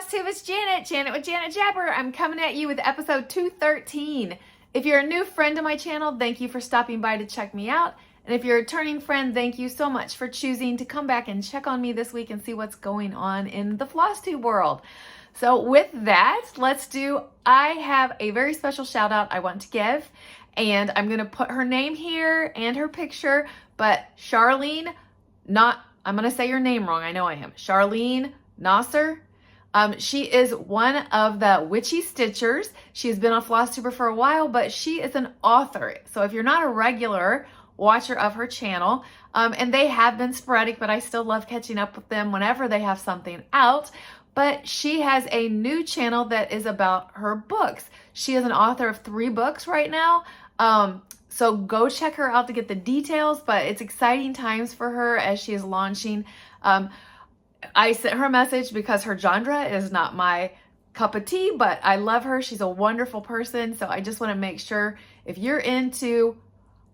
Flosstube, it's Janet with Janet Jabber. I'm coming at you with episode 213. If you're a new friend to my channel, thank you for stopping by to check me out. And if you're a returning friend, thank you so much for choosing to come back and check on me this week and see what's going on in the Flosstube world. So with that, I have a very special shout out I want to give, and I'm going to put her name here and her picture, but Charlene, I'm going to say your name wrong. I know I am. Charlene Nasser. She is one of the witchy stitchers. She's been on Flosstuber for a while, but she is an author. So if you're not a regular watcher of her channel, and they have been sporadic, but I still love catching up with them whenever they have something out. But she has a new channel that is about her books. She is an author of 3 books right now. So go check her out to get the details, but it's exciting times for her as she is launching. I sent her a message because her genre is not my cup of tea, but I love her. She's a wonderful person. So I just want to make sure if you're into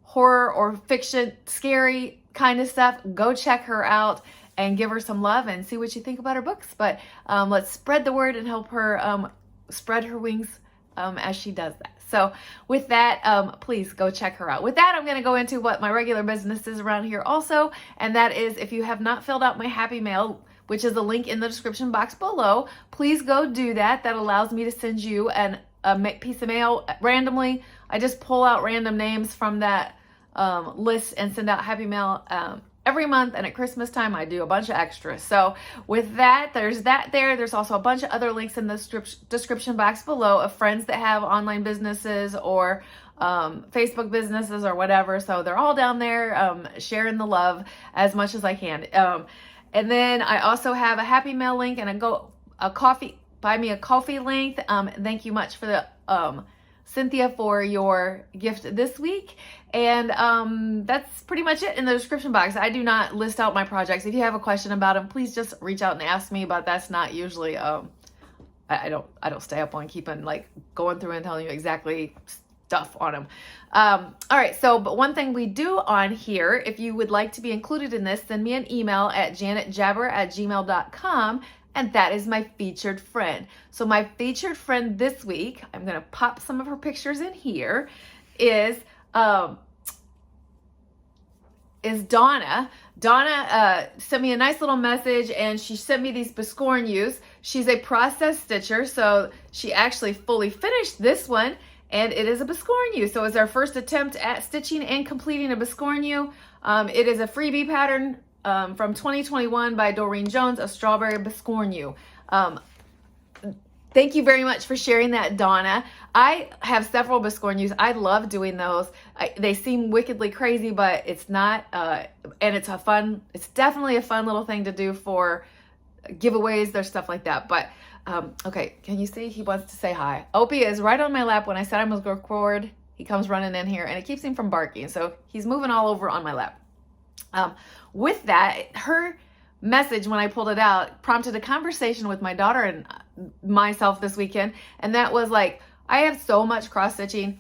horror or fiction, scary kind of stuff, go check her out and give her some love and see what you think about her books. But let's spread the word and help her spread her wings as she does that. So with that, please go check her out. With that, I'm going to go into what my regular business is around here also. And that is, if you have not filled out my Happy Mail, which is the link in the description box below, please go do that. That allows me to send you a piece of mail randomly. I just pull out random names from that list and send out Happy Mail every month, and at Christmas time I do a bunch of extras. So with that, there's that there. There's also a bunch of other links in the description box below of friends that have online businesses or Facebook businesses or whatever. So they're all down there, sharing the love as much as I can. And then I also have a Happy Mail link and buy me a coffee link. Thank you much for the Cynthia for your gift this week. And that's pretty much it in the description box. I do not list out my projects. If you have a question about them, please just reach out and ask me, but that's not usually, I don't stay up on keeping going through and telling you exactly stuff on them. All right. So, but one thing we do on here, if you would like to be included in this, send me an email at janetjabber@gmail.com. And that is my featured friend. So my featured friend this week, I'm going to pop some of her pictures in here, is Donna. Donna sent me a nice little message, and she sent me these Biscornus. She's a process stitcher, so she actually fully finished this one, and it is a Biscornu. So it's our first attempt at stitching and completing a Biscornu. It is a freebie pattern from 2021 by Doreen Jones, a strawberry Biscornu. Thank you very much for sharing that, Donna. I have several Biscornus. I love doing those. They seem wickedly crazy, but it's not, and it's definitely a fun little thing to do for giveaways. There's stuff like that. But, okay, can you see? He wants to say hi. Opie is right on my lap. When I said I was going to record, he comes running in here, and it keeps him from barking. So he's moving all over on my lap. With that, her message, when I pulled it out, prompted a conversation with my daughter and myself this weekend. And that was like, I have so much cross stitching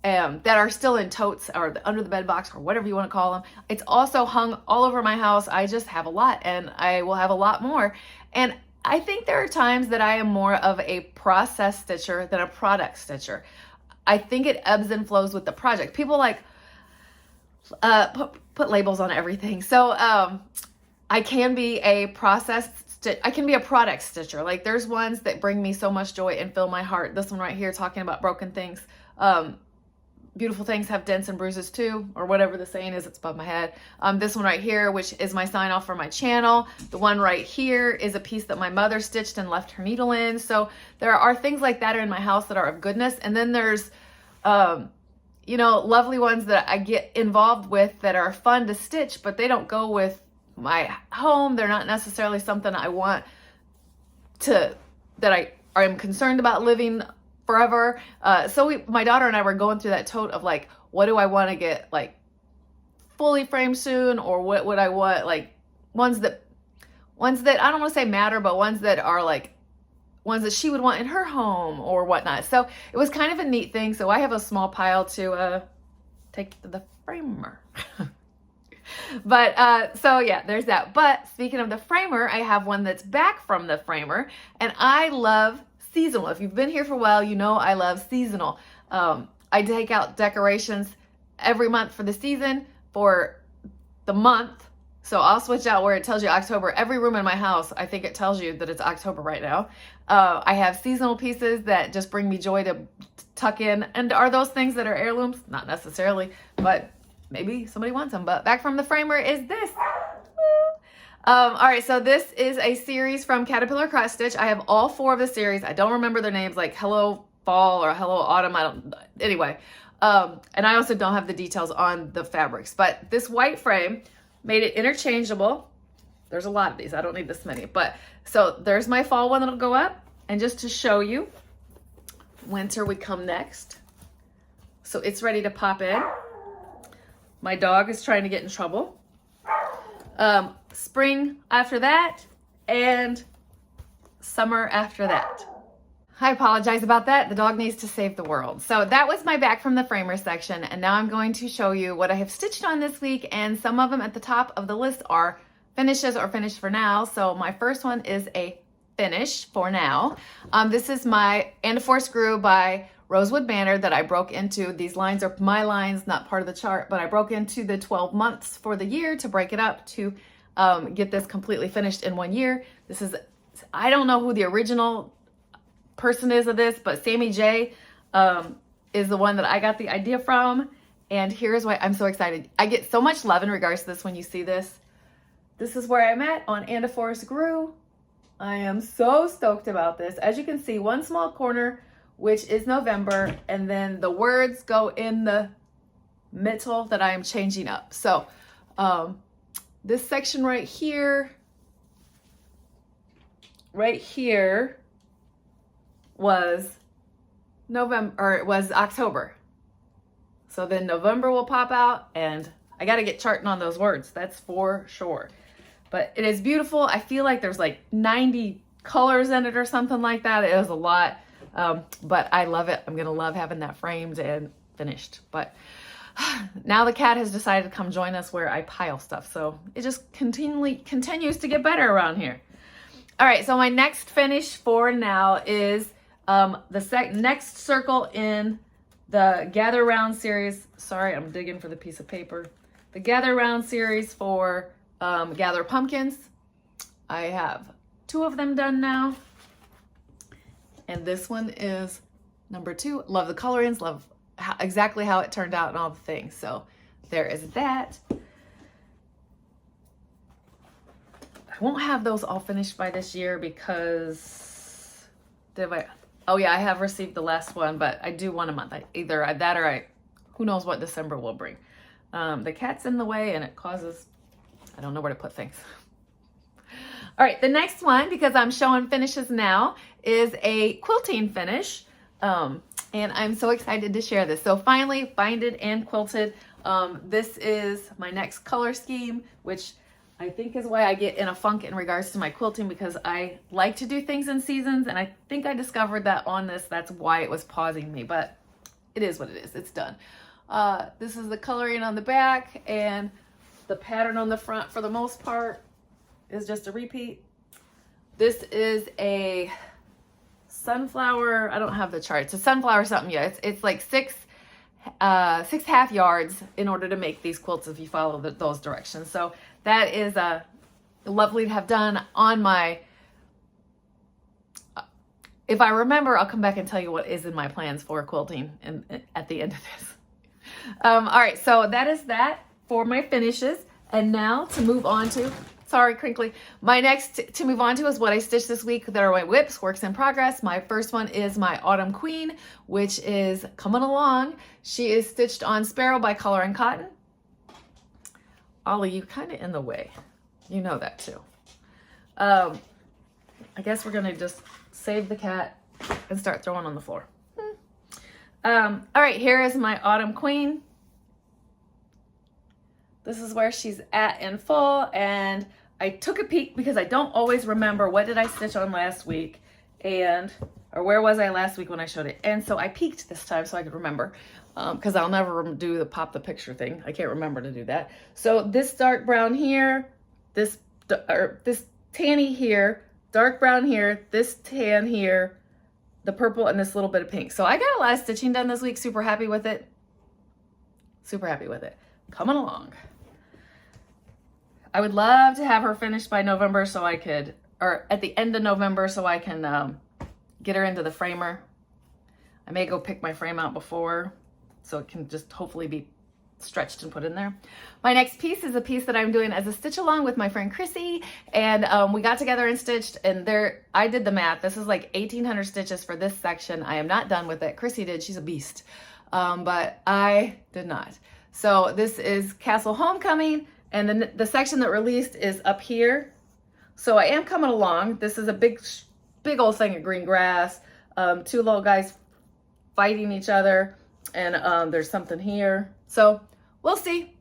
that are still in totes or under the bed box or whatever you want to call them. It's also hung all over my house. I just have a lot, and I will have a lot more. And I think there are times that I am more of a process stitcher than a product stitcher. I think it ebbs and flows with the project. People put labels on everything. So I can be a product stitcher. Like, there's ones that bring me so much joy and fill my heart. This one right here, talking about broken things. Beautiful things have dents and bruises too, or whatever the saying is. It's above my head. This one right here, which is my sign off for my channel. The one right here is a piece that my mother stitched and left her needle in. So there are things like that in my house that are of goodness. And then there's lovely ones that I get involved with that are fun to stitch, but they don't go with my home. They're not necessarily something I want that I am concerned about living forever. So my daughter and I were going through that tote of like, what do I want to get fully framed soon? Or what would I want, ones that I don't want to say matter, but ones that are ones that she would want in her home or whatnot. So it was kind of a neat thing. So I have a small pile to take to the framer. But so yeah, there's that. But speaking of the framer, I have one that's back from the framer, and I love seasonal. If you've been here for a while, you know I love seasonal. I take out decorations every month for the season for the month. So I'll switch out where it tells you October. Every room in my house, I think it tells you that it's October right now. I have seasonal pieces that just bring me joy to tuck in. And are those things that are heirlooms? Not necessarily, but maybe somebody wants them. But back from the framer is this. All right, so this is a series from Caterpillar Cross Stitch. I have all 4 of the series. I don't remember their names, like Hello Fall or Hello Autumn. Anyway. And I also don't have the details on the fabrics. But this white frame made it interchangeable. There's a lot of these. I don't need this many. But so there's my fall one that'll go up. And just to show you, winter would come next. So it's ready to pop in. My dog is trying to get in trouble. Spring after that, and summer after that. I apologize about that. The dog needs to save the world. So that was my back from the framer section. And now I'm going to show you what I have stitched on this week. And some of them at the top of the list are finishes or finished for now. So my first one is a finish for now. This is my And a Force Grew by Rosewood Banner that I broke into. These lines are my lines, not part of the chart, but I broke into the 12 months for the year to break it up to get this completely finished in 1 year. This is, I don't know who the original person is of this, but SammyJ is the one that I got the idea from. And here's why I'm so excited. I get so much love in regards to this when you see this. This is where I'm at on And a Force Grew. I am so stoked about this. As you can see, one small corner, which is November, and then the words go in the middle that I am changing up. So this section right here was November, or it was October. So then November will pop out, and I got to get charting on those words. That's for sure. But it is beautiful. I feel like there's like 90 colors in it or something like that. It was a lot, but I love it. I'm going to love having that framed and finished. But now the cat has decided to come join us where I pile stuff. So it just continues to get better around here. All right, so my next finish for now is the next circle in the Gather Round series. Sorry, I'm digging for the piece of paper. The Gather Round series for Gather Pumpkins. I have 2 of them done now. And this one is number 2. Love the colorings, love exactly how it turned out and all the things. So there is that. I won't have those all finished by this year because oh yeah, I have received the last one, but I do one a month. Either that or who knows what December will bring. The cat's in the way and it causes, I don't know where to put things. All right, the next one, because I'm showing finishes now, is a quilting finish. And I'm so excited to share this. So finally, binded and quilted. This is my next color scheme, which I think is why I get in a funk in regards to my quilting, because I like to do things in seasons, and I think I discovered that on this. That's why it was pausing me, but it is what it is. It's done. This is the coloring on the back, and the pattern on the front for the most part is just a repeat. This is a sunflower. I don't have the chart. It's a sunflower something. Yeah, it's like six half yards in order to make these quilts if you follow those directions. So that is lovely to have done on my, if I remember, I'll come back and tell you what is in my plans for quilting at the end of this. All right, so that is that for my finishes. And now to move on to, sorry, crinkly. My next to move on to is what I stitched this week. That are my whips, works in progress. My first one is my Autumn Queen, which is coming along. She is stitched on Sparrow by Color and Cotton. Ollie, you kind of in the way. You know that too. I guess we're gonna just save the cat and start throwing on the floor. All right, here is my Autumn Queen. This is where she's at in full, and I took a peek because I don't always remember what did I stitch on last week, and or where was I last week when I showed it? And so I peeked this time so I could remember, because I'll never do the pop the picture thing. I can't remember to do that. So this dark brown here, this tanny here, dark brown here, this tan here, the purple, and this little bit of pink. So I got a lot of stitching done this week. Super happy with it. Super happy with it. Coming along. I would love to have her finished by November so I could, or at the end of November so I can get her into the framer. I may go pick my frame out before so it can just hopefully be stretched and put in there. My next piece is a piece that I'm doing as a stitch along with my friend Chrissy, and we got together and stitched, and I did the math. This is like 1,800 stitches for this section. I am not done with it. Chrissy did. She's a beast. But I did not. So this is Castle Homecoming, and then the section that released is up here. So I am coming along. This is a big old thing of green grass. Two little guys fighting each other, and there's something here. So we'll see.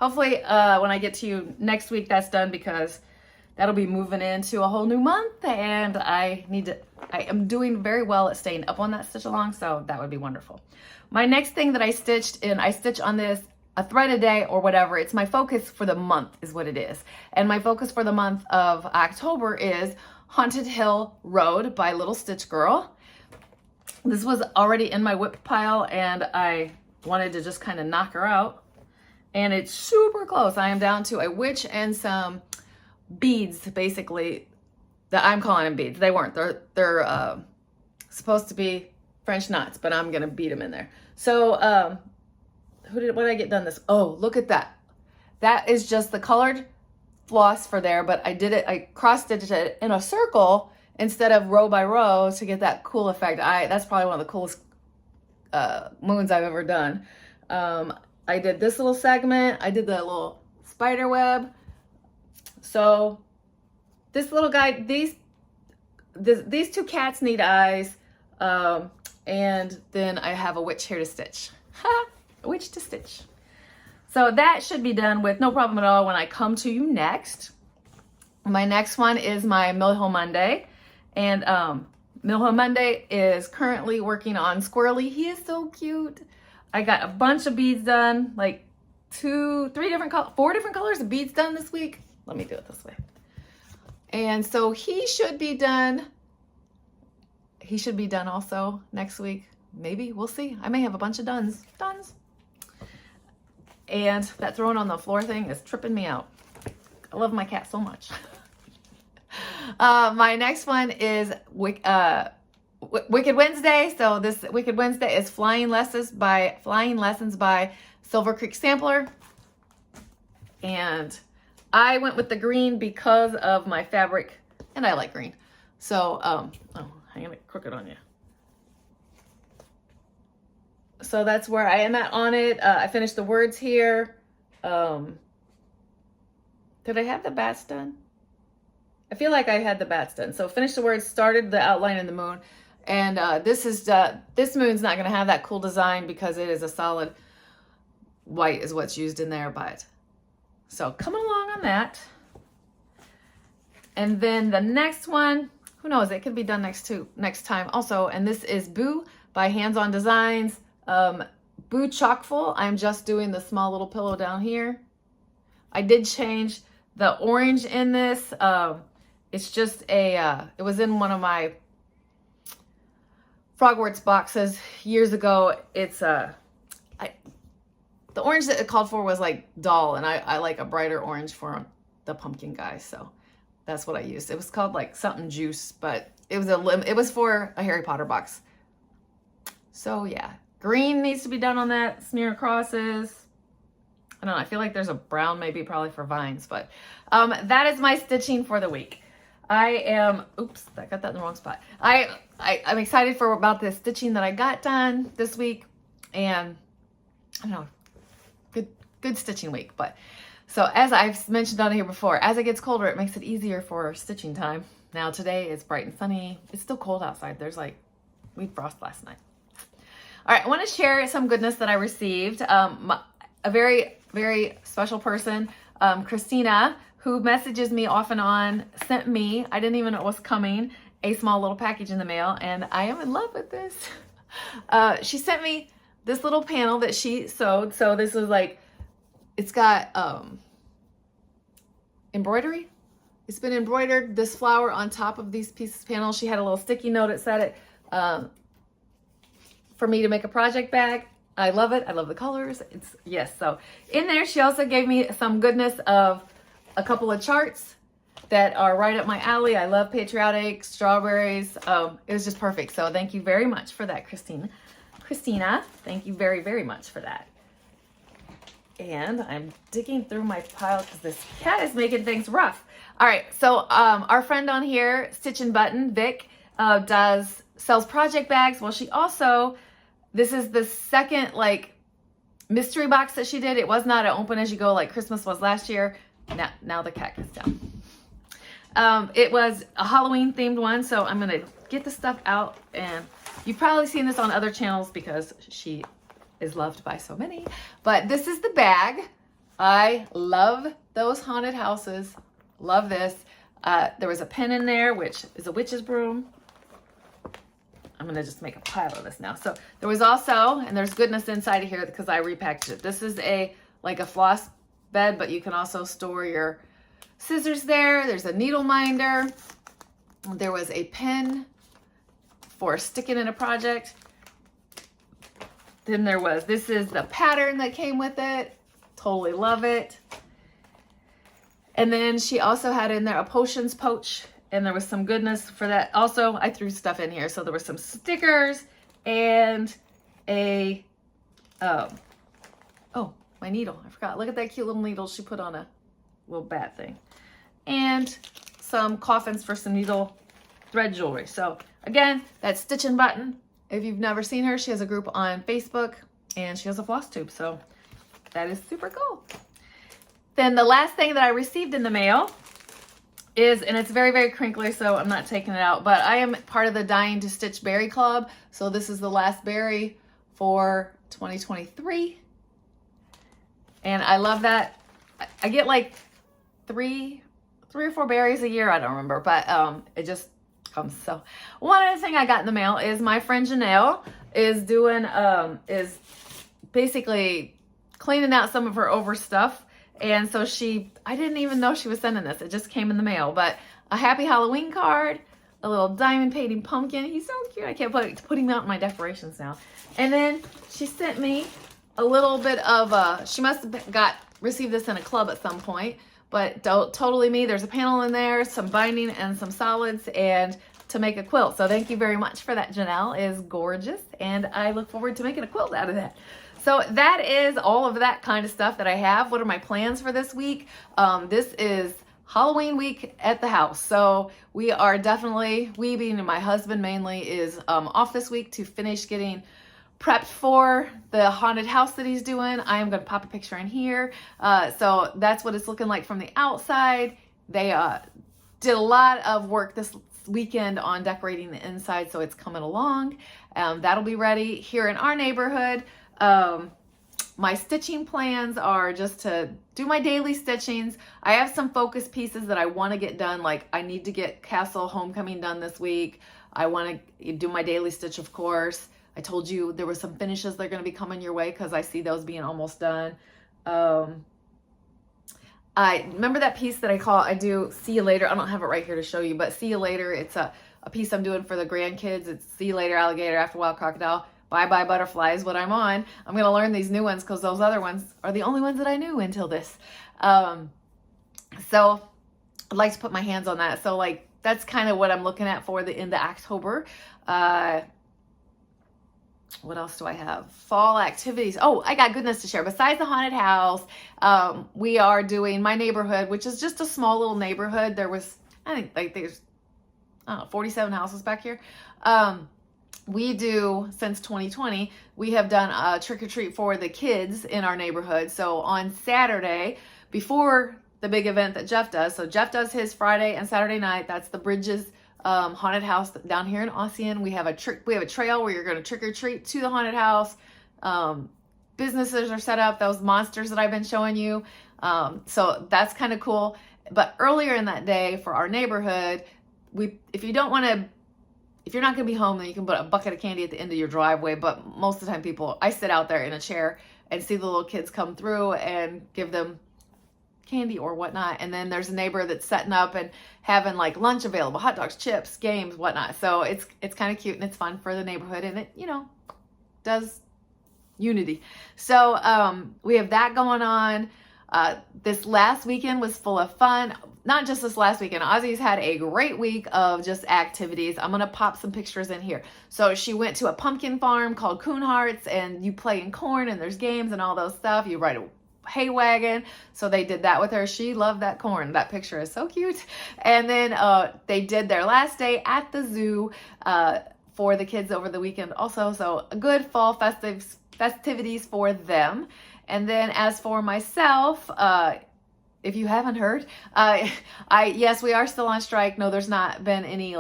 Hopefully when I get to you next week, that's done, because that'll be moving into a whole new month, and I am doing very well at staying up on that stitch along, so that would be wonderful. My next thing that I stitched, and I stitch on this a thread a day or whatever, it's my focus for the month is what it is. And my focus for the month of October is Haunted Hill Road by Little Stitch Girl. This was already in my whip pile, and I wanted to just kind of knock her out. And it's super close. I am down to a witch and some beads, basically, that I'm calling them beads. They weren't. They're supposed to be French knots, but I'm gonna beat them in there. So what did I get done this? Oh, look at that. That is just the colored floss for there, but I cross-stitched it in a circle instead of row by row to get that cool effect. That's probably one of the coolest moons I've ever done. I did this little segment. I did the little spider web. So this little guy, these two cats need eyes. And then I have a witch here to stitch. A witch to stitch. So that should be done with no problem at all when I come to you next. My next one is my Millhill Monday. And Millhill Monday is currently working on Squirrely. He is so cute. I got a bunch of beads done, like 4 different colors of beads done this week. Let me do it this way. And so he should be done. He should be done also next week. Maybe, we'll see. I may have a bunch of duns. And that throwing on the floor thing is tripping me out. I love my cat so much. My next one is Wicked Wednesday. So this Wicked Wednesday is Flying Lessons by Silver Creek Sampler. And I went with the green because of my fabric, and I like green. So, oh, hang on, crooked on you. So that's where I am at on it. I finished the words here. Did I have the bats done? I feel like I had the bats done. So finished the words, started the outline in the moon. And this moon's not going to have that cool design because it is a solid white is what's used in there. But so coming along on that. And then the next one, who knows, it could be done next time also. And this is Boo by Hands On Designs. Boo Chockful. I'm just doing the small little pillow down here. I did change the orange in this. It's just it was in one of my Frogworts boxes years ago. It's the orange that it called for was like dull, and I like a brighter orange for the pumpkin guy, so that's what I used. It was called like something juice, but it was for a Harry Potter box. So yeah, green needs to be done on that. Smear crosses. I don't know. I feel like there's a brown maybe probably for vines, but that is my stitching for the week. Oops, I got that in the wrong spot. I'm excited about the stitching that I got done this week, and I don't know, good stitching week. But so as I've mentioned on here before, as it gets colder, it makes it easier for stitching time. Now today it's bright and sunny. It's still cold outside. We had frost last night. All right, I want to share some goodness that I received. A very, very special person, Christina, who messages me off and on, sent me, I didn't even know it was coming, a small little package in the mail, and I am in love with this. She sent me this little panel that she sewed. So this is like, it's got embroidery. It's been embroidered, this flower on top of these pieces of panel. She had a little sticky note that said it for me to make a project bag. I love it. I love the colors. It's, yes. So in there, she also gave me some goodness of a couple of charts that are right up my alley. I love patriotic, strawberries. It was just perfect. So thank you very much for that, Christina, thank you very, very much for that. And I'm digging through my pile because this cat is making things rough. All right, so our friend on here, StitchNButton, Vic, sells project bags. Well, she also, this is the second like mystery box that she did. It was not an open as you go like Christmas was last year. Now the cat gets down. It was a Halloween themed one, so I'm gonna get the stuff out, and you've probably seen this on other channels because she is loved by so many. But this is the bag. I love those haunted houses. Love this. There was a pin in there, which is a witch's broom. I'm gonna just make a pile of this now. So there was also, and there's goodness inside of here because I repackaged it. This is like a floss bed, but you can also store your scissors there. There's a needle minder. There was a pin for sticking in a project. Then there was, this is the pattern that came with it. Totally love it. And then she also had in there a potions pouch, and there was some goodness for that. Also, I threw stuff in here. So there was some stickers and a, oh, my needle. I forgot. Look at that cute little needle she put on a little bat thing. And some coffins for some needle thread jewelry. So again, that's StitchNButton. If you've never seen her, she has a group on Facebook and she has a floss tube. So that is super cool. Then the last thing that I received in the mail is, and it's very, very crinkly, so I'm not taking it out, but I am part of the Dying to Stitch Berry Club. So this is the last berry for 2023. And I love that. I get like three or four berries a year. I don't remember, but it just comes. So one other thing I got in the mail is my friend Janelle is doing, is basically cleaning out some of her overstuff. And so I didn't even know she was sending this. It just came in the mail. But a happy Halloween card, a little diamond painting pumpkin. He's so cute. I can't put him out in my decorations now. And then she sent me a little bit of, she must have received this in a club at some point, but totally me. There's a panel in there, some binding and some solids, and to make a quilt. So thank you very much for that, Janelle. It is gorgeous. And I look forward to making a quilt out of that. So that is all of that kind of stuff that I have. What are my plans for this week? This is Halloween week at the house. So we are definitely, we being my husband mainly, is off this week to finish getting prepped for the haunted house that he's doing. I am going to pop a picture in here. So that's what it's looking like from the outside. They did a lot of work this weekend on decorating the inside, so it's coming along. That'll be ready here in our neighborhood. My stitching plans are just to do my daily stitchings. I have some focus pieces that I want to get done. Like I need to get Castle Homecoming done this week. I want to do my daily stitch, of course. I told you there were some finishes that are going to be coming your way because I see those being almost done. I remember that piece that I do See You Later. I don't have it right here to show you, but See You Later. It's a piece I'm doing for the grandkids. It's See You Later, Alligator, After a While, Crocodile. Bye Bye Butterfly is what I'm on. I'm going to learn these new ones because those other ones are the only ones that I knew until this. So I'd like to put my hands on that. So like, that's kind of what I'm looking at for the end of October. What else do I have? Fall activities. Oh, I got goodness to share. Besides the haunted house, we are doing my neighborhood, which is just a small little neighborhood. There was, I think like there's, 47 houses back here. We do, since 2020, we have done a trick-or-treat for the kids in our neighborhood. So on Saturday, before the big event that Jeff does, so Jeff does his Friday and Saturday night, that's the Bridges haunted house down here in Ossian. We have a trail where you're going to trick-or-treat to the haunted house. Businesses are set up, those monsters that I've been showing you. So that's kind of cool. But earlier in that day for our neighborhood, if you don't want to, if you're not going to be home, then you can put a bucket of candy at the end of your driveway. But most of the time I sit out there in a chair and see the little kids come through and give them candy or whatnot. And then there's a neighbor that's setting up and having like lunch available, hot dogs, chips, games, whatnot. So it's kind of cute and it's fun for the neighborhood, and it, does unity. So we have that going on. This last weekend was full of fun. Not just this last weekend. Ozzy's had a great week of just activities. I'm going to pop some pictures in here. So she went to a pumpkin farm called Coon Hearts, and you play in corn and there's games and all those stuff. You ride a hay wagon. So they did that with her. She loved that corn. That picture is so cute. And then they did their last day at the zoo for the kids over the weekend also. So a good fall festivities for them. And then as for myself, if you haven't heard, yes, we are still on strike. No, there's not been any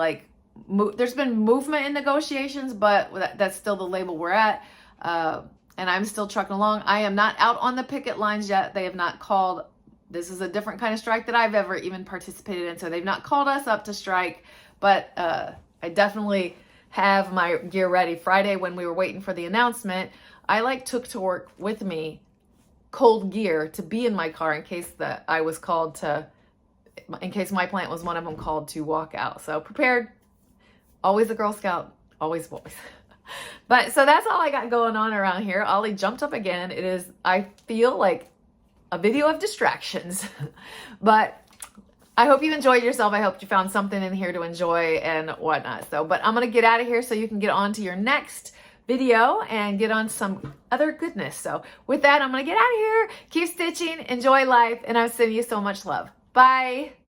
there's been movement in negotiations, but that's still the label we're at. And I'm still trucking along. I am not out on the picket lines yet. They have not called. This is a different kind of strike that I've ever even participated in. So they've not called us up to strike, but I definitely have my gear ready. Friday, when we were waiting for the announcement, I took to work with me cold gear to be in my car in case in case my plant was one of them called to walk out. So prepared, always a Girl Scout, always boys. But so that's all I got going on around here. Ollie jumped up again. It is, I feel like a video of distractions, but I hope you enjoyed yourself. I hope you found something in here to enjoy and whatnot. But I'm going to get out of here so you can get on to your next video and get on some other goodness. So with that, I'm going to get out of here. Keep stitching, enjoy life, and I'm sending you so much love. Bye.